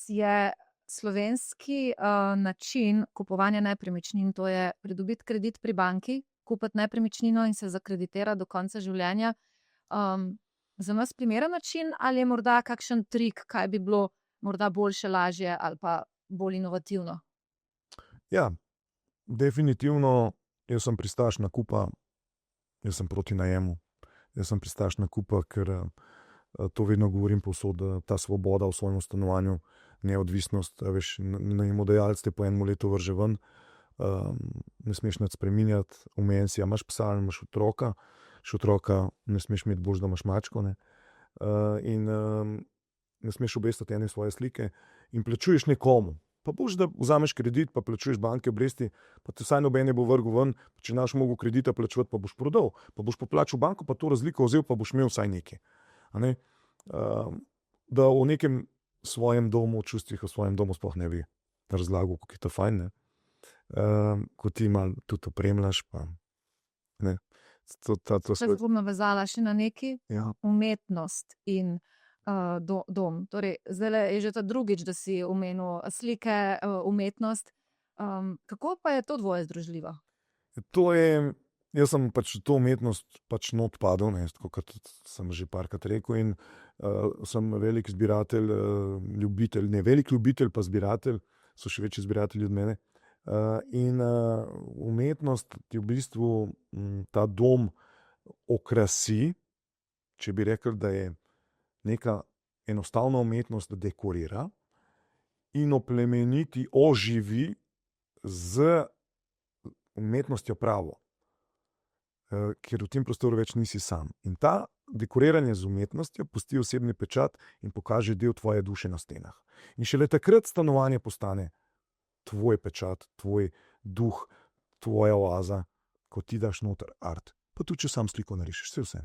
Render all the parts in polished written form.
je slovenski način kupovanja nepremičnin, to je pridobiti kredit pri banki, kupiti nepremičnino in se zakreditirati do konca življenja, za nas primeren način ali je morda kakšen trik, kaj bi bilo morda boljše, lažje ali pa bolj inovativno? Ja, definitivno jaz sem pristaš nakupa, jaz sem proti najemu. Jaz sem pristaš nakupa, ker to vedno govorim povsod, da ta svoboda v svojem stanovanju, neodvisnost, veš, najemodajalec te po enem letu vrže ven, ne smeš nič spreminjati, omejen si, a imaš psa ali imaš otroka, še otroka ne smeš imeti, bož, da imaš mačko, ne. In ne smeš obesiti ene svoje slike in plačuješ nekomu. Pa boš, da vzameš kredit, pa plačuješ banke obresti, pa te vsaj noben ne bo vrgel ven, če ne boš mogel kredita plačevati, pa boš prodal, pa boš poplačal banko, pa to razliko vzel, pa boš imel vsaj nekaj. A ne? Da o nekem svojem domu, čustvih o svojem domu sploh ne bi razlagal, kako je to fajn, ne. Ko ti malo tudi opremljaš, pa ne. Se bom navezala še na neki Ja. umetnost in dom. Torej, zdajle je že ta drugič, da si omenil slike, umetnost. Kako pa je to dvoje združljivo? To je, jaz sem pač to umetnost pač not padel, ne, tako kot sem že parkrat rekel, in sem velik zbiratelj, ljubitelj, ne velik ljubitelj, pa zbiratelj, so še večji zbiratelji od mene. In umetnost ti v bistvu ta dom okrasi, če bi rekel, da je neka enostavna umetnost, da dekorira in oplemeniti, oživi z umetnostjo pravo. Ker v tem prostoru več nisi sam. In ta dekoriranje z umetnostjo pusti osebni pečat in pokaže del tvoje duše na stenah. In šele takrat stanovanje postane tvoj pečat, tvoj duh, tvoja oaza, ko ti daš noter art. Pa tudi, če sam sliko narišeš, vse.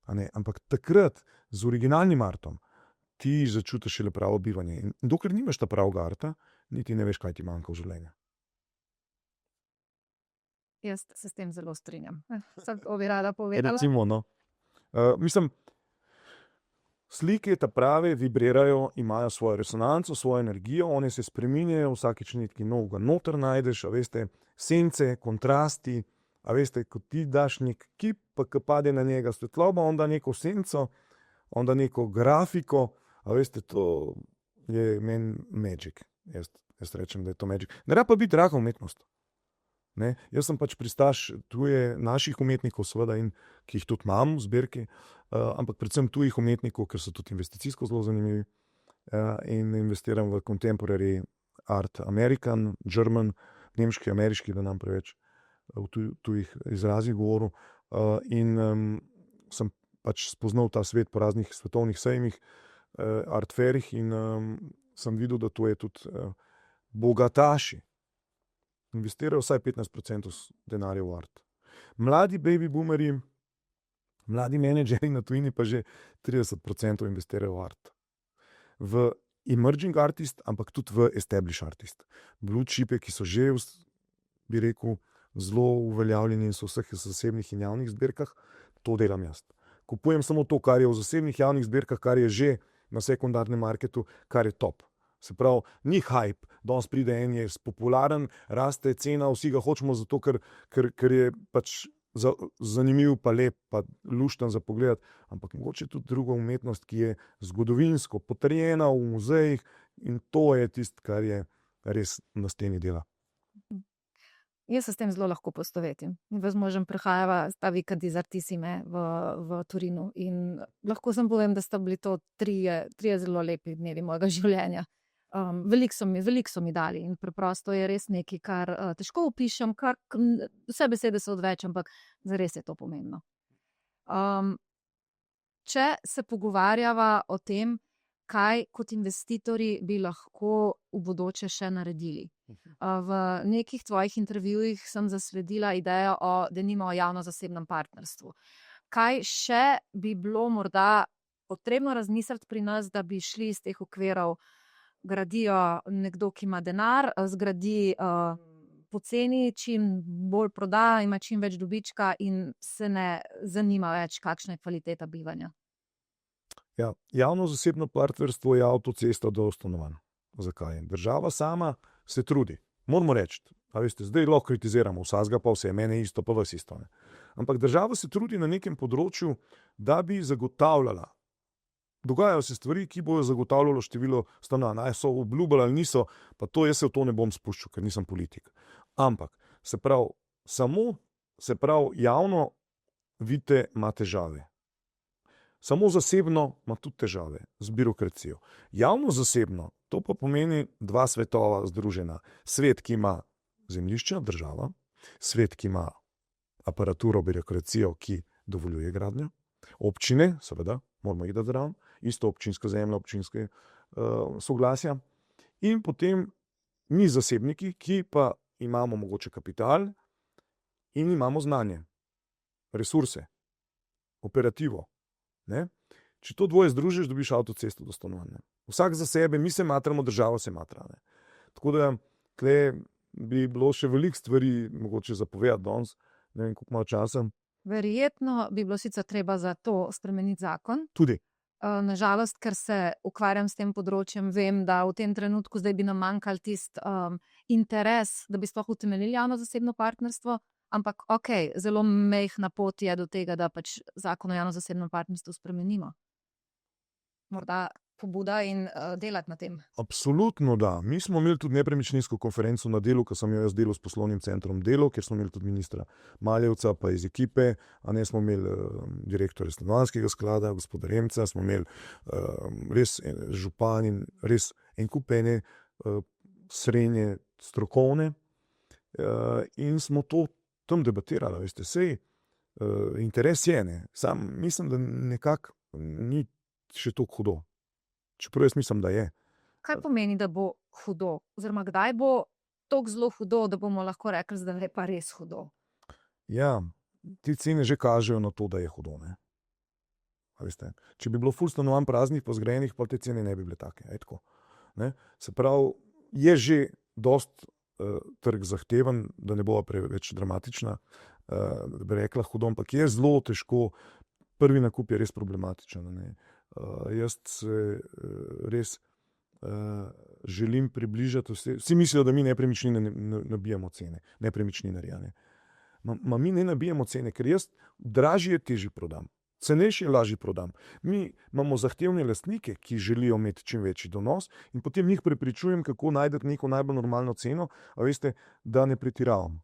A ne? Ampak takrat z originalnim artom ti začutiš šele pravo bivanje. In dokler nimaš ta pravega arta, niti ne veš, kaj ti manjka v življenju. Jaz se s tem zelo strinjam. Sem to bi rada povedala. Recimo, no. Mislim, slike ta prave vibrirajo, imajo svojo resonanco, svojo energijo, one se spreminjajo, vsakič nekaj novega noter najdeš, a veste, sence, kontrasti, a veste, ko ti daš nek kip, pa ko pade na njega svetloba, on da neko senco, on da neko grafiko, a veste, to je meni magic. Jaz rečem, da je to magic. Ne rabi pa biti draga umetnost. Ne? Jaz sem pač pristaš tuje naših umetnikov, seveda, in ki jih tudi imam v zbirki, ampak predvsem tujih umetnikov, ker so tudi investicijsko zelo zanimivi. In investiram v contemporary art, American, German, nemški, ameriški, da nam preveč v tujih izrazih govoril. In sem pač spoznal ta svet po raznih svetovnih sejmih, art fairih, in sem videl, da to je tudi bogataši investirajo vsaj 15% denarja v art. Mladi baby boomerji, mladi menedžeri na tujini pa že 30% investirajo v art. V emerging artist, ampak tudi v established artist. Blue chipe, ki so že, bi rekel, zelo uveljavljeni in so v vseh zasebnih in javnih zbirkah, to delam jaz. Kupujem samo to, kar je v zasebnih javnih zbirkah, kar je že na sekundarnem marketu, kar je top. Se pravi, ni hype, danes pride en, je popularen, raste cena, vsi ga hočemo zato, ker je pač zanimiv, pa lep, pa lušten za pogled, ampak mogoče tudi druga umetnost, ki je zgodovinsko potrjena v muzejih, in to je tisto, kar je res na steni dela. Jaz se s tem zelo lahko poistovetim. Z možem prihajava ta vikend iz Artisime v Torinu in lahko sem povem, da sta bili to trije zelo lepi dnevi mojega življenja. Veliko so mi dali in preprosto je res nekaj, kar težko opišem, vse besede so odveč, ampak zares je to pomembno. Če se pogovarjava o tem, kaj kot investitorji bi lahko v bodoče še naredili. V nekih tvojih intervjujih sem zasledila idejo o denimo javno-zasebnem partnerstvu. Kaj še bi bilo morda potrebno razmisliti pri nas, da bi šli iz teh okvirov, gradijo nekdo, ki ima denar, zgradi poceni, čim bolj proda, ima čim več dobička in se ne zanima več, kakšna je kvaliteta bivanja? Ja, javno-zasebno partnerstvo je avtocesta do stanovanj. Zakaj? Država sama se trudi. Moramo reči, zdaj lahko kritiziramo vsega, pa vse, mene isto, pa vas isto. Ne? Ampak država se trudi na nekem področju, da bi zagotavljala. Dogajajo se stvari, ki bojo zagotavljalo število stanovanj. Naj so obljubili ali niso, pa to jaz se v to ne bom spuščal, ker nisem politik. Ampak, se pravi, javno, vidite, ima težave. Samo zasebno ima tudi težave z birokracijo. Javno-zasebno, to pa pomeni dva svetova združena. Svet, ki ima zemljišča, država, svet, ki ima aparaturo, birokracijo, ki dovoljuje gradnjo, občine, seveda, moramo iti zraven, isto občinsko zemljo, občinske soglasja, in potem mi zasebniki, ki pa imamo mogoče kapital in imamo znanje, resurse, operativo. Ne? Če to dvoje združiš, dobiš avtocesto do stanovanja. Vsak za sebe, mi se matramo, država se matra. Ne? Tako da tle bi bilo še veliko stvari mogoče zapovedati danes, ne vem, koliko malo časa. Verjetno bi bilo sicer treba za to spremeniti zakon. Tudi. Nažalost, ker se ukvarjam s tem področjem, vem, da v tem trenutku zdaj bi nam manjkal tisti interes, da bi sploh utemeljili javno-zasebno partnerstvo, ampak zelo majhna pot je do tega, da pač zakon o javno-zasebnem partnerstvu spremenimo. Morda pobuda in delati na tem. Absolutno da. Mi smo imeli tudi nepremičninsko konferenco na Delu, ko sem jo jaz delal s poslovnim centrom Delo, kjer smo imeli tudi ministra Maljevca, pa iz ekipe, a ne smo imeli direktorja stanovanjskega sklada, gospoda Remca, smo imeli res župan in res en kup ene srednje strokovne in smo to tam debatirali, veste, sej interes je, ne. Sam mislim, da nekako ni še toliko hudo. Čeprav jaz mislim, da je. Kaj pomeni, da bo hudo? Oziroma, kdaj bo toliko zelo hudo, da bomo lahko rekli, da je pa res hudo? Ja, te cene že kažejo na to, da je hudo, ne. A veste, če bi bilo ful stanovanj praznih pa zgrajenih, pa te cene ne bi bile take, tako, ne. Se pravi, je že dosti trg zahteven, da ne bo preveč dramatična, da bi rekla hudo, ampak je zelo težko, prvi nakup je res problematičen, ne. Jaz se res želim približati vsi mislijo, da mi nepremičnine nabijamo cene, nepremičninarja, ne. Mi ne nabijamo cene, ker jaz dražje težje prodam, cenejše lažje prodam. Mi imamo zahtevne lastnike, ki želijo imeti čim večji donos in potem njih prepričujem, kako najti neko najbolj normalno ceno, a veste, da ne pretiravam.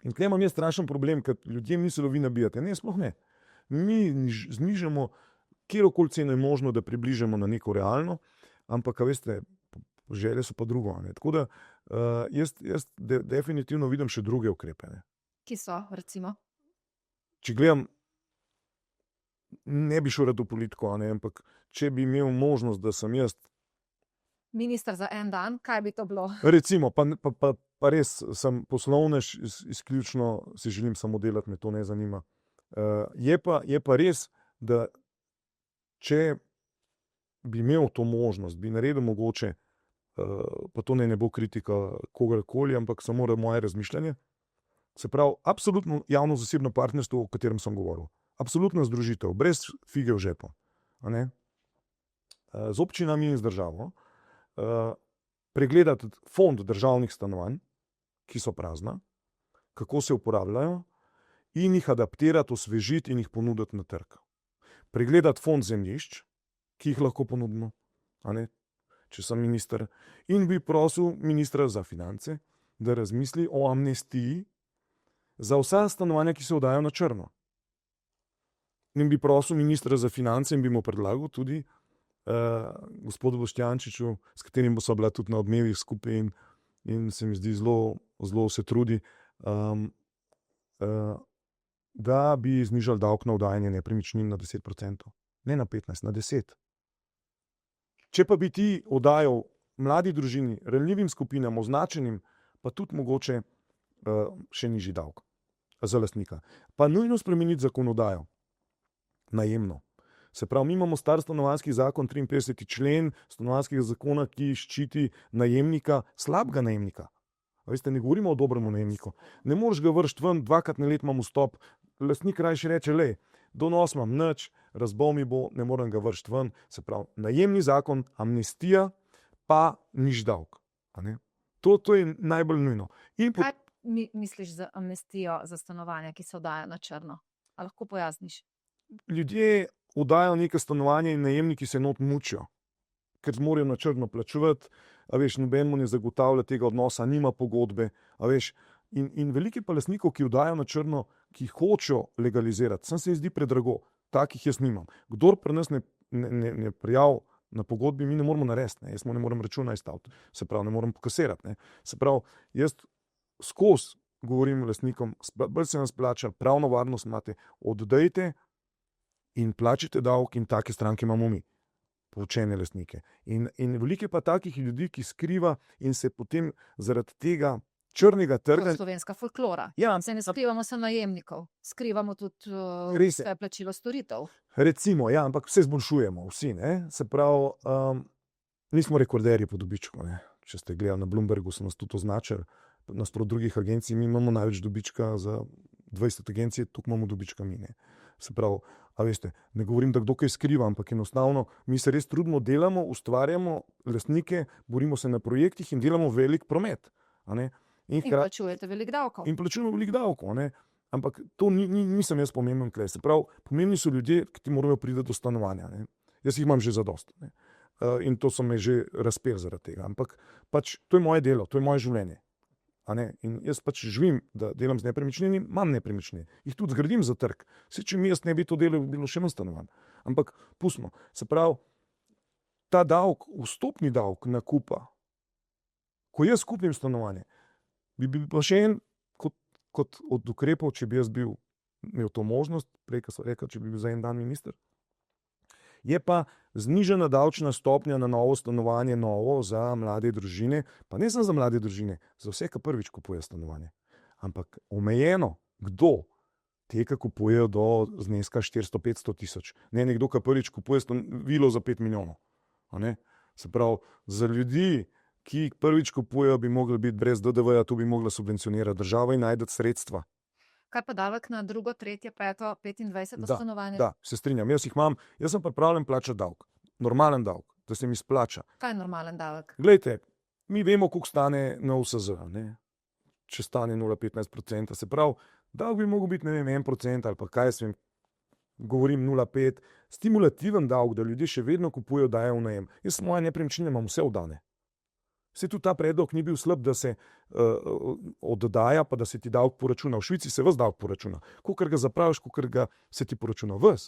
In tukaj imam jaz strašen problem, ker ljudje mislijo, vi nabijate. Ne, sploh ne. Mi znižamo kjerokoli ceno je možno, da približamo na neko realno, ampak, veste, želje so pa drugo. Ne? Tako da jaz definitivno vidim še druge ukrepe. Ne? Ki so, recimo? Če gledam, ne bi šel rad v politiko, ne? Ampak če bi imel možnost, da sem jaz minister za en dan, kaj bi to bilo? Recimo, pa res sem poslovnež, izključno si želim samo delati, me to ne zanima. Je pa res, da če bi imel to možnost, bi naredil mogoče, pa to ne bo kritika kogarkoli, ampak samo moje razmišljanje. Se pravi, absolutno javno-zasebno partnerstvo, o katerem sem govoril. Absolutna združitev, brez fige v žepu. Z občinami in z državo. Pregledati fond državnih stanovanj, ki so prazna, kako se uporabljajo, in jih adaptirati, osvežiti in jih ponuditi na trg. Pregledati fond zemljišč, ki jih lahko ponudimo, če sem minister, in bi prosil ministra za finance, da razmisli o amnestiji za vsa stanovanja, ki se oddajajo na črno. In bi prosil ministra za finance in bi mu predlagal tudi gospodu Boštjančiču, s katerim so bila tudi na Odmevih skupaj in se mi zdi zelo se trudi, da bi znižali davek na oddajanje nepremičnin na 10%. Ne na 15%, na 10%. Če pa bi ti oddajal mladi družini, ranljivim skupinam, označenim, pa tudi mogoče še nižji davek za lastnika. Pa nujno spremeniti zakonodajo. Najemno. Se pravi, mi imamo star stanovanjski zakon, 53. člen stanovanjskega zakona, ki ščiti najemnika, slabega najemnika. Veste, ne govorimo o dobrem najemniku. Ne moreš ga vršiti ven, dvakrat na let imam vstop. Lastnik rajši reče, donos imam nič, razbol mi bo, ne morem ga vršiti ven, se pravi, najemni zakon, amnestija, pa nič davek. A ne. To je najbolj nujno. In Kaj misliš z amnestijo za stanovanja, ki se oddajajo na črno? A lahko pojasniš? ljudje oddajajo neke stanovanje in najemniki se not mučijo, ker morajo na črno plačevati, a veš, noben mu ne zagotavlja tega odnosa, nima pogodbe, a veš. In veliko pa lastnikov, ki oddajajo na črno, ki hočejo legalizirati, sem se jim zdi predrago, takih jaz nimam. Kdor pri nas ne prijavi na pogodbi, mi ne moramo narediti, ne. Jaz mu ne morem računa izstaviti, se pravi, ne morem pokasirati, ne. Se pravi, jaz skozi govorim lastnikom, bolj se nam splača, pravno varnost imate, oddajte in plačite davek, in take stranke imamo mi, poučene lastnike. In veliko je pa takih ljudi, ki skriva in se potem zaradi tega črnega To je trga. slovenska folklora. Ja, Se ne skrivamo se najemnikov, skrivamo tudi Res je. vse plačilo storitev. Recimo, ja, ampak vse zboljšujemo, vsi, ne. Se pravi, nismo rekorderji po dobičku, ne. Če ste gledali na Bloombergu, so nas tudi označili, nasproti drugih agencij, mi imamo največ dobička za 20 agencij, tukaj imamo dobička mi, ne. Se pravi, a veste, ne govorim, da kdo kaj skriva, ampak enostavno mi se res trudimo, delamo, ustvarjamo lastnike, borimo se na projektih in delamo velik promet, a ne. In plačujete veliko davkov. In plačujemo veliko davkov, ne. Ampak to nisem jaz pomemben tukaj. Se pravi, pomembni so ljudje, ki morajo priti do stanovanja, ne. Jaz jih imam že zadosti, ne. In to so me že razpeli zaradi tega. Ampak pač to je moje delo, to je moje življenje. A ne? In jaz pač živim, da delam z nepremičnini, imam nepremičnine. Jih tudi zgradim za trg. Saj, če mi jaz ne bi to delal, bi bilo še manj stanovanj. Ampak pustimo. Se pravi, ta davek, vstopni davek nakupa, ko jaz kupim stanovanje, bi bil pa še en kot od ukrepov, če bi jaz imel to možnost, prej, ko so rekli, če bi bil za en dan minister, je pa znižana davčna stopnja na novo stanovanje, novo za mlade družine, pa ne samo za mlade družine, za vse, ki prvič kupujejo stanovanje. Ampak omejeno, kdo? Te, ki kupujejo do zneska 400-500 tisoč. Ne nekdo, ki prvič kupuje vilo za 5 milijonov. A ne? Se pravi, za ljudi, ki prvič kupujejo, bi mogli biti brez DDV-ja, tu bi mogla subvencionirati država in najti sredstva. Kaj pa davek na drugo, tretje, peto, 25 Da, stanovanje? Da, se strinjam. Jaz sem pripravljen plačati davek. Normalen davek, da se mi splača. Kaj je normalen davek? Glejte, mi vemo, koliko stane NUSZ, ne? Če stane 0,15%. Se pravi, davek bi mogel biti, ne vem, 1% ali pa kaj jaz vem, govorim 0,5%. Stimulativen davek, da ljudje še vedno kupujejo, dajo v najem. Jaz moje nepremičnine imam vse oddane. Saj tudi ta predlog ni bil slab, da se oddaja, pa da se ti davek poračuna. V Švici se ves davek poračuna. Kolikor ga zapraviš, kolikor ga se ti poračuna ves.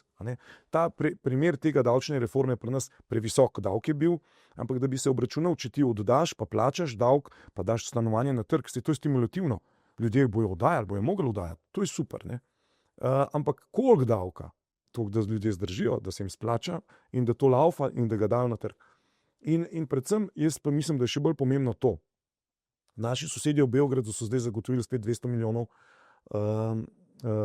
Ta primer tega davčne reforme je pri nas previsok davek je bil, ampak da bi se obračunal, če ti oddaš, pa plačaš davek, pa daš stanovanje na trg, se to je stimulativno. Ljudje bojo oddajali, bojo mogli oddajati. To je super, ne? Ampak koliko davka? To, da ljudje zdržijo, da se jim splača in da to laufa in da ga dajo na trg. In predvsem, jaz pa mislim, da je še bolj pomembno to. Naši sosedje v Beogradu so zdaj zagotovili spet 200 milijonov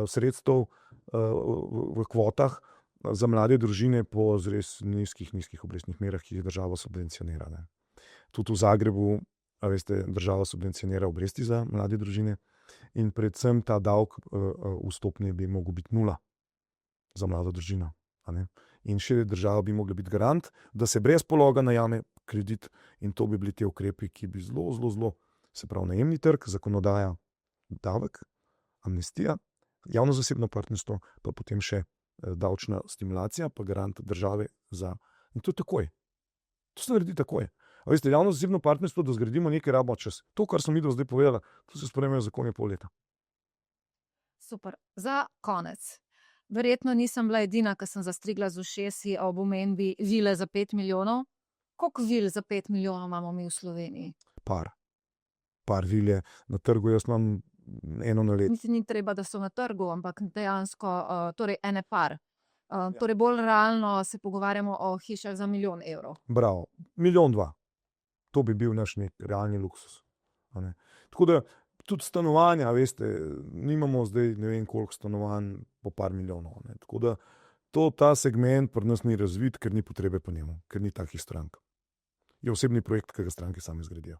sredstev v kvotah za mlade družine po res nizkih obrestnih merah, ki jih država subvencionira, ne. Tudi v Zagrebu, a veste, država subvencionira obresti za mlade družine in predvsem ta davek vstopni bi mogel biti 0 za mlado družino, a ne. In še država bi mogla biti garant, da se brez pologa najame kredit in to bi bili te ukrepi, ki bi zelo, se pravi, najemni trg, zakonodaja, davek, amnestija, javno-zasebno partnerstvo, pa potem še davčna stimulacija, pa garant države za... In to je takoj. To se naredi takoj. A veste, javno-zasebno partnerstvo, da zgradimo nekaj, rabimo čas. To, kar sem videl zdaj povedala, to se sprejmejo zakoni pol leta. Super. Za konec. Verjetno nisem bila edina, ki sem zastrigla z ušesi ob omembi vile za 5 milijonov. Koliko vil za 5 milijonov imamo mi v Sloveniji? Par vil je na trgu, jaz imam eno na leto. Niti ni treba, da so na trgu, ampak dejansko, torej ene par. Torej bolj realno se pogovarjamo o hišah za 1 milijon evrov. Bravo, 1,2 milijona. To bi bil naš nek realni luksus. A ne? Tako da tudi stanovanja, veste, nimamo zdaj ne vem koliko stanovanj po par milijonov. Ne? Tako da ta segment pri nas ni razvit, ker ni potrebe po njemu, ker ni takih strank. Je osebni projekt, ki ga stranke same zgradijo.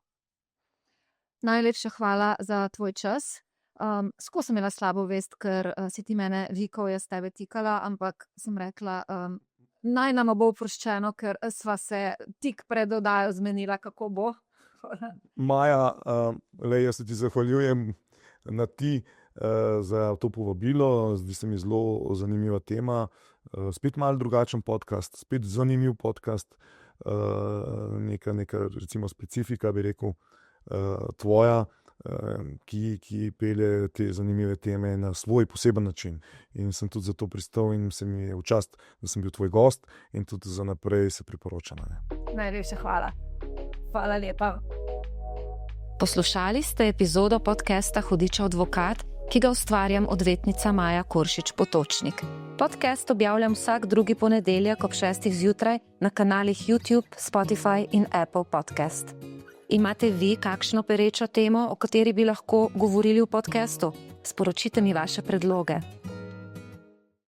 Najlepša hvala za tvoj čas. Skozi sem imela slabo vest, ker si ti mene vikal, jaz tebe tikala, ampak sem rekla, naj nam bo oproščeno, ker sva se tik pred oddajo zmenila, kako bo. Maja, jaz se ti zahvaljujem na ti za to povabilo. Zdi se mi zelo zanimiva tema. Spet malo drugačen podcast, spet zanimiv podcast. Neka recimo specifika, bi rekel, tvoja, ki pelje te zanimive teme na svoj poseben način. In sem tudi zato pristal in se mi je v čast, da sem bil tvoj gost in tudi za naprej se priporočam. Najlepša hvala. Hvala lepa. Poslušali ste epizodo podcasta Hudičev advokat, ki ga ustvarjam odvetnica Maja Koršič Potočnik. Podcast objavljam vsak drugi ponedeljek ob 6. zjutraj na kanalih YouTube, Spotify in Apple Podcast. Imate vi kakšno perečo temo, o kateri bi lahko govorili v podcastu? Sporočite mi vaše predloge.